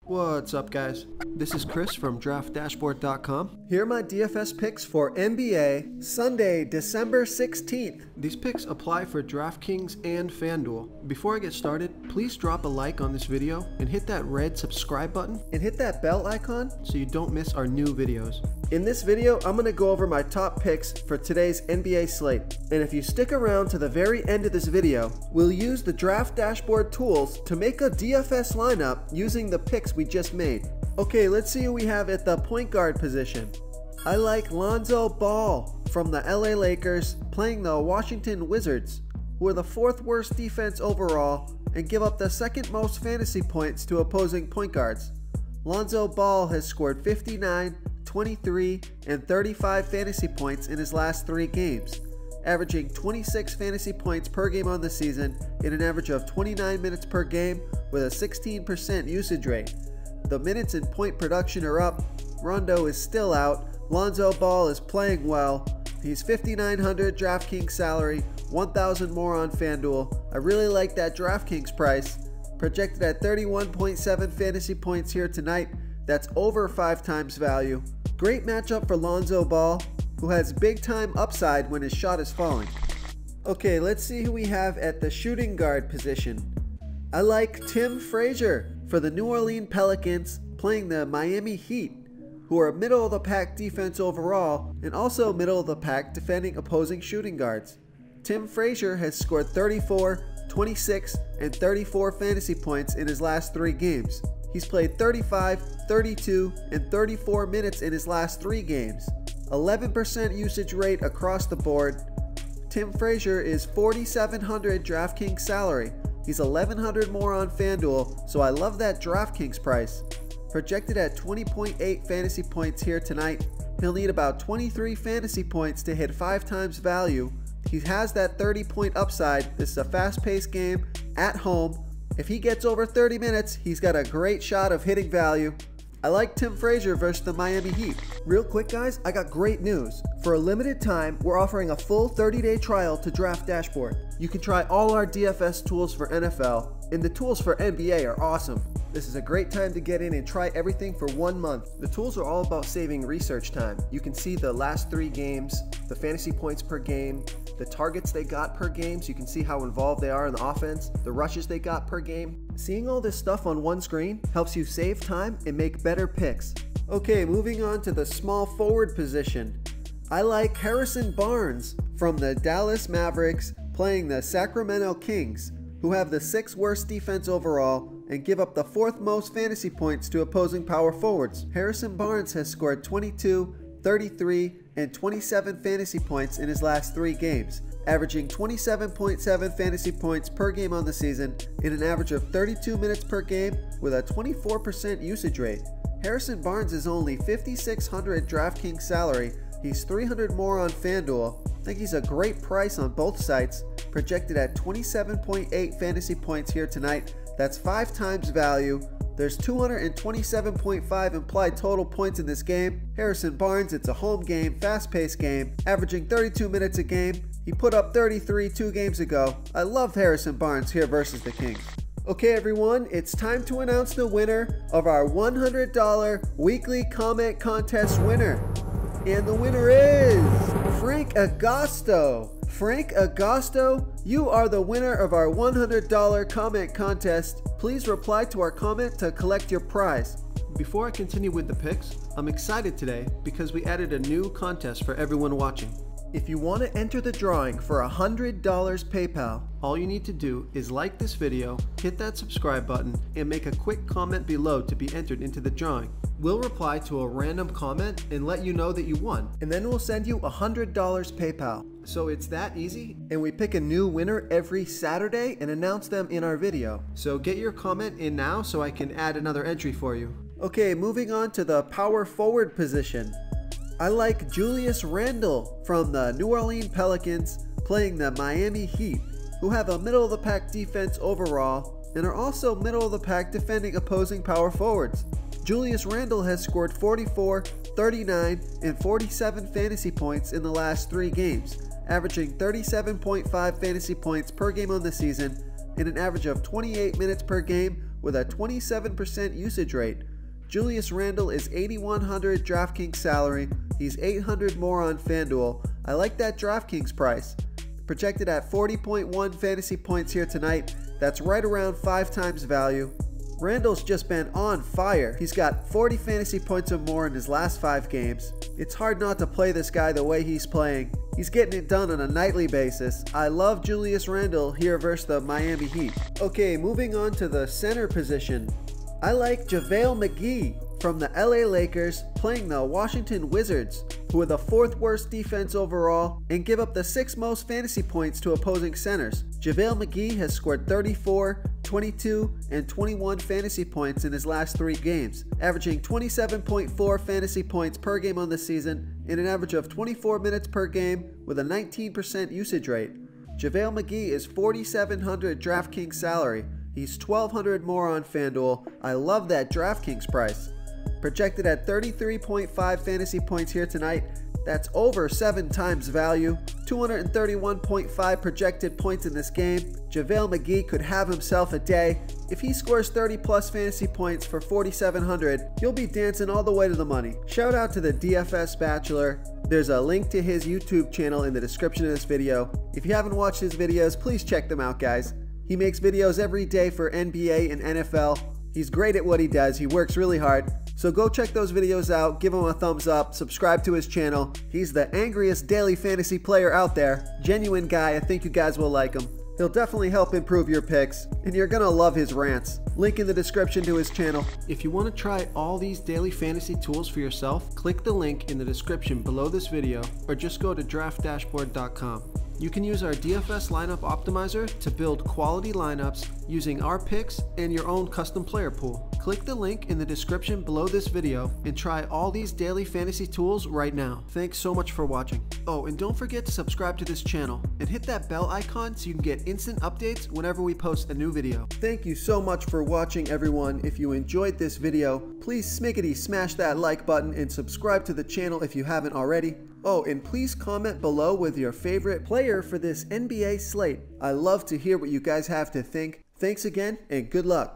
What's up, guys? This is Chris from DraftDashboard.com. Here are my DFS picks for NBA Sunday, December 16th. These picks apply for DraftKings and FanDuel. Before I get started, please drop a like on this video and hit that red subscribe button and hit that bell icon so you don't miss our new videos. In this video, I'm going to go over my top picks for today's NBA slate. And if you stick around to the very end of this video, we'll use the Draft Dashboard tools to make a DFS lineup using the picks we just made. Okay, let's see who we have at the point guard position. I like Lonzo Ball from the LA Lakers playing the Washington Wizards, who are the 4th worst defense overall and give up the 2nd most fantasy points to opposing point guards. Lonzo Ball has scored 59, 23, and 35 fantasy points in his last 3 games, averaging 26 fantasy points per game on the season in an average of 29 minutes per game with a 16% usage rate. The minutes and point production are up. Rondo is still out. Lonzo Ball is playing well. He's $5,900 DraftKings salary, $1,000 more on FanDuel. I really like that DraftKings price. Projected at 31.7 fantasy points here tonight. That's over 5 times value. Great matchup for Lonzo Ball, who has big time upside when his shot is falling. Okay, let's see who we have at the shooting guard position. I like Tim Frazier for the New Orleans Pelicans playing the Miami Heat, who are middle of the pack defense overall and also middle of the pack defending opposing shooting guards. Tim Frazier has scored 34, 26, and 34 fantasy points in his last 3 games. He's played 35, 32, and 34 minutes in his last 3 games. 11% usage rate across the board. Tim Frazier is $4,700 DraftKings salary. He's $1,100 more on FanDuel, so I love that DraftKings price. Projected at 20.8 fantasy points here tonight. He'll need about 23 fantasy points to hit 5 times value. He has that 30-point upside. This is a fast-paced game at home. If he gets over 30 minutes, he's got a great shot of hitting value. I like Tim Frazier versus the Miami Heat. Real quick, guys, I got great news. For a limited time, we're offering a full 30-day trial to Draft Dashboard. You can try all our DFS tools for NFL, and the tools for NBA are awesome. This is a great time to get in and try everything for 1 month. The tools are all about saving research time. You can see the last 3 games, the fantasy points per game, the targets they got per game, so you can see how involved they are in the offense, the rushes they got per game. Seeing all this stuff on one screen helps you save time and make better picks. Okay, moving on to the small forward position. I like Harrison Barnes from the Dallas Mavericks playing the Sacramento Kings, who have the 6th worst defense overall and give up the 4th most fantasy points to opposing power forwards. Harrison Barnes has scored 22, 33, and 27 fantasy points in his last 3 games, averaging 27.7 fantasy points per game on the season in an average of 32 minutes per game with a 24% usage rate. Harrison Barnes is only $5,600 DraftKings salary. He's $300 more on FanDuel. I think he's a great price on both sites. Projected at 27.8 fantasy points here tonight. That's 5 times value. There's 227.5 implied total points in this game. Harrison Barnes, it's a home game, fast-paced game, averaging 32 minutes a game. He put up 33 2 games ago. I love Harrison Barnes here versus the Kings. Okay, everyone, it's time to announce the winner of our $100 weekly comment contest winner. And the winner is Frank Agosto. Frank Agosto, you are the winner of our $100 comment contest. Please reply to our comment to collect your prize. Before I continue with the picks, I'm excited today because we added a new contest for everyone watching. If you want to enter the drawing for $100 PayPal, all you need to do is like this video, hit that subscribe button, and make a quick comment below to be entered into the drawing. We'll reply to a random comment and let you know that you won, and then we'll send you $100 PayPal. So it's that easy, and we pick a new winner every Saturday and announce them in our video. So get your comment in now so I can add another entry for you. Okay, moving on to the power forward position. I like Julius Randle from the New Orleans Pelicans playing the Miami Heat, who have a middle of the pack defense overall and are also middle of the pack defending opposing power forwards. Julius Randle has scored 44, 39, and 47 fantasy points in the last 3 games, averaging 37.5 fantasy points per game on the season in an average of 28 minutes per game with a 27% usage rate. Julius Randle is $8,100 DraftKings salary. He's $800 more on FanDuel. I like that DraftKings price. Projected at 40.1 fantasy points here tonight. That's right around 5 times value. Randle's just been on fire. He's got 40 fantasy points or more in his last 5 games. It's hard not to play this guy the way he's playing. He's getting it done on a nightly basis. I love Julius Randle here versus the Miami Heat. Okay, moving on to the center position. I like JaVale McGee from the LA Lakers playing the Washington Wizards, who are the 4th worst defense overall and give up the 6th most fantasy points to opposing centers. JaVale McGee has scored 34, 22, and 21 fantasy points in his last 3 games, averaging 27.4 fantasy points per game on the season and an average of 24 minutes per game with a 19% usage rate. JaVale McGee is $4,700 DraftKings salary. He's $1,200 more on FanDuel. I love that DraftKings price. Projected at 33.5 fantasy points here tonight. That's over 7 times value. 231.5 projected points in this game. JaVale McGee could have himself a day. If he scores 30 plus fantasy points for $4,700, you'll be dancing all the way to the money. Shout out to the DFS Bachelor. There's a link to his YouTube channel in the description of this video. If you haven't watched his videos, please check them out, guys. He makes videos every day for NBA and NFL. He's great at what he does. He works really hard. So go check those videos out, give him a thumbs up, subscribe to his channel. He's the angriest daily fantasy player out there. Genuine guy. I think you guys will like him. He'll definitely help improve your picks, and you're gonna love his rants. Link in the description to his channel. If you want to try all these daily fantasy tools for yourself, click the link in the description below this video, or just go to draftdashboard.com. You can use our DFS lineup optimizer to build quality lineups using our picks and your own custom player pool. Click the link in the description below this video and try all these daily fantasy tools right now. Thanks so much for watching. Oh, and don't forget to subscribe to this channel and hit that bell icon so you can get instant updates whenever we post a new video. Thank you so much for watching, everyone. If you enjoyed this video, please smash that like button and subscribe to the channel if you haven't already. Oh, and please comment below with your favorite player for this NBA slate. I love to hear what you guys have to think. Thanks again, and good luck.